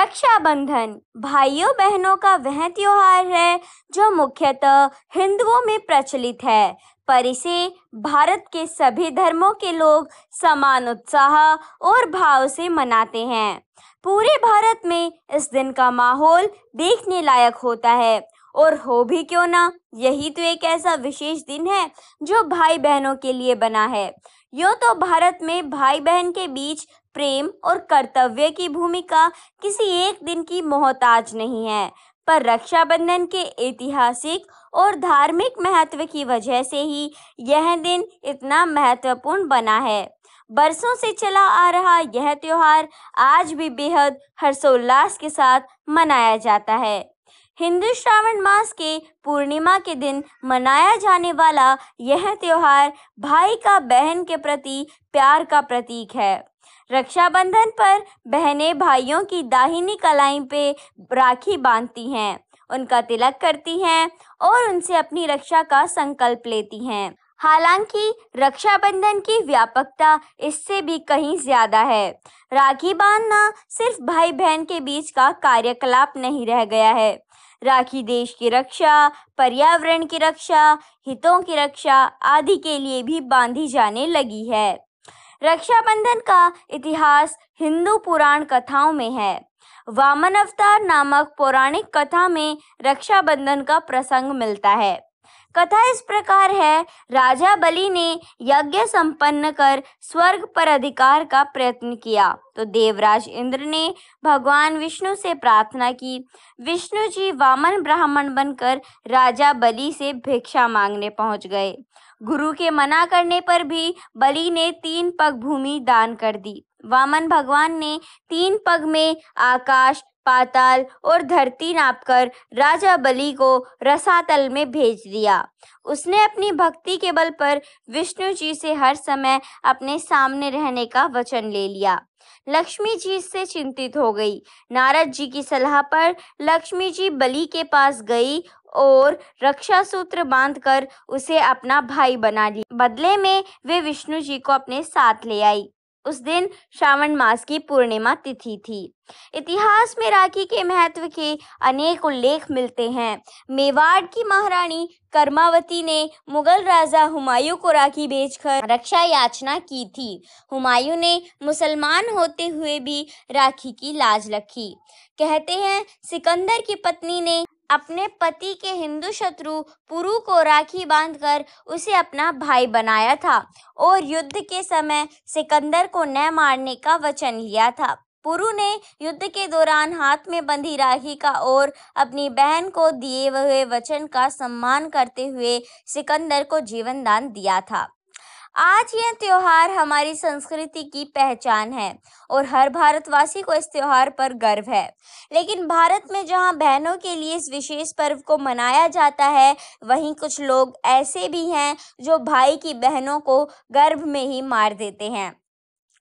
रक्षाबंधन भाइयों बहनों का वह त्योहार है जो मुख्यतः हिंदुओं में प्रचलित है, पर इसे भारत के सभी धर्मों के लोग समान उत्साह और भाव से मनाते हैं। पूरे भारत में इस दिन का माहौल देखने लायक होता है, और हो भी क्यों ना, यही तो एक ऐसा विशेष दिन है जो भाई बहनों के लिए बना है। यूँ तो भारत में भाई बहन के बीच प्रेम और कर्तव्य की भूमिका किसी एक दिन की मोहताज नहीं है, पर रक्षाबंधन के ऐतिहासिक और धार्मिक महत्व की वजह से ही यह दिन इतना महत्वपूर्ण बना है। बरसों से चला आ रहा यह त्योहार आज भी बेहद हर्षोल्लास के साथ मनाया जाता है। हिंदू श्रावण मास के पूर्णिमा के दिन मनाया जाने वाला यह त्योहार भाई का बहन के प्रति प्यार का प्रतीक है। रक्षाबंधन पर बहनें भाइयों की दाहिनी कलाई पे राखी बांधती हैं, उनका तिलक करती हैं और उनसे अपनी रक्षा का संकल्प लेती हैं। हालांकि रक्षाबंधन की व्यापकता इससे भी कहीं ज्यादा है। राखी बांधना सिर्फ भाई बहन के बीच का कार्यकलाप नहीं रह गया है। राखी देश की रक्षा, पर्यावरण की रक्षा, हितों की रक्षा आदि के लिए भी बांधी जाने लगी है। रक्षाबंधन का इतिहास हिंदू पुराण कथाओं में है। वामन अवतार नामक पौराणिक कथा में रक्षाबंधन का प्रसंग मिलता है। कथा इस प्रकार है, राजा बलि ने यज्ञ संपन्न कर स्वर्ग पर अधिकार का प्रयत्न किया तो देवराज इंद्र ने भगवान विष्णु से प्रार्थना की। विष्णु जी वामन ब्राह्मण बनकर राजा बलि से भिक्षा मांगने पहुंच गए। गुरु के मना करने पर भी बलि ने 3 पग भूमि दान कर दी। वामन भगवान ने 3 पग में आकाश, पाताल और धरती नापकर राजा बलि को रसातल में भेज दिया। उसने अपनी भक्ति के बल पर विष्णु जी से हर समय अपने सामने रहने का वचन ले लिया। लक्ष्मी जी इससे चिंतित हो गई। नारद जी की सलाह पर लक्ष्मी जी बलि के पास गई और रक्षा सूत्र बांधकर उसे अपना भाई बना लिया। बदले में वे विष्णु जी को अपने साथ ले आई। उस दिन श्रावण मास की पूर्णिमा तिथि थी। इतिहास में राखी के महत्व के अनेक उल्लेख मिलते हैं। मेवाड़ की महारानी कर्मावती ने मुगल राजा हुमायूं को राखी भेजकर रक्षा याचना की थी। हुमायूं ने मुसलमान होते हुए भी राखी की लाज रखी। कहते हैं, सिकंदर की पत्नी ने अपने पति के हिंदू शत्रु पुरु को राखी बांधकर उसे अपना भाई बनाया था और युद्ध के समय सिकंदर को न मारने का वचन लिया था। पुरु ने युद्ध के दौरान हाथ में बंधी राखी का और अपनी बहन को दिए हुए वचन का सम्मान करते हुए सिकंदर को जीवन दान दिया था। आज यह त्योहार हमारी संस्कृति की पहचान है और हर भारतवासी को इस त्योहार पर गर्व है। लेकिन भारत में जहां बहनों के लिए इस विशेष पर्व को मनाया जाता है, वहीं कुछ लोग ऐसे भी हैं जो भाई की बहनों को गर्भ में ही मार देते हैं।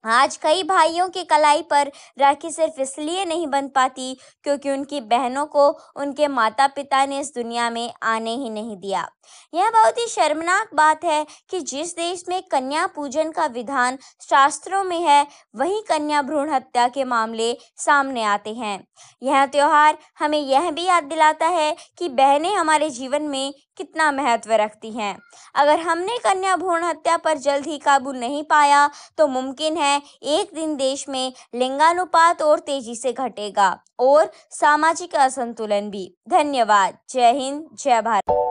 आज कई भाइयों की कलाई पर राखी सिर्फ इसलिए नहीं बंध पाती क्योंकि उनकी बहनों को उनके माता पिता ने इस दुनिया में आने ही नहीं दिया। यह बहुत ही शर्मनाक बात है कि जिस देश में कन्या पूजन का विधान शास्त्रों में है, वहीं कन्या भ्रूण हत्या के मामले सामने आते हैं। यह त्योहार हमें यह भी याद दिलाता है कि बहनें हमारे जीवन में कितना महत्व रखती हैं। अगर हमने कन्या भ्रूण हत्या पर जल्द ही काबू नहीं पाया तो मुमकिन है एक दिन देश में लिंगानुपात और तेजी से घटेगा और सामाजिक असंतुलन भी। धन्यवाद। जय हिंद, जय भारत।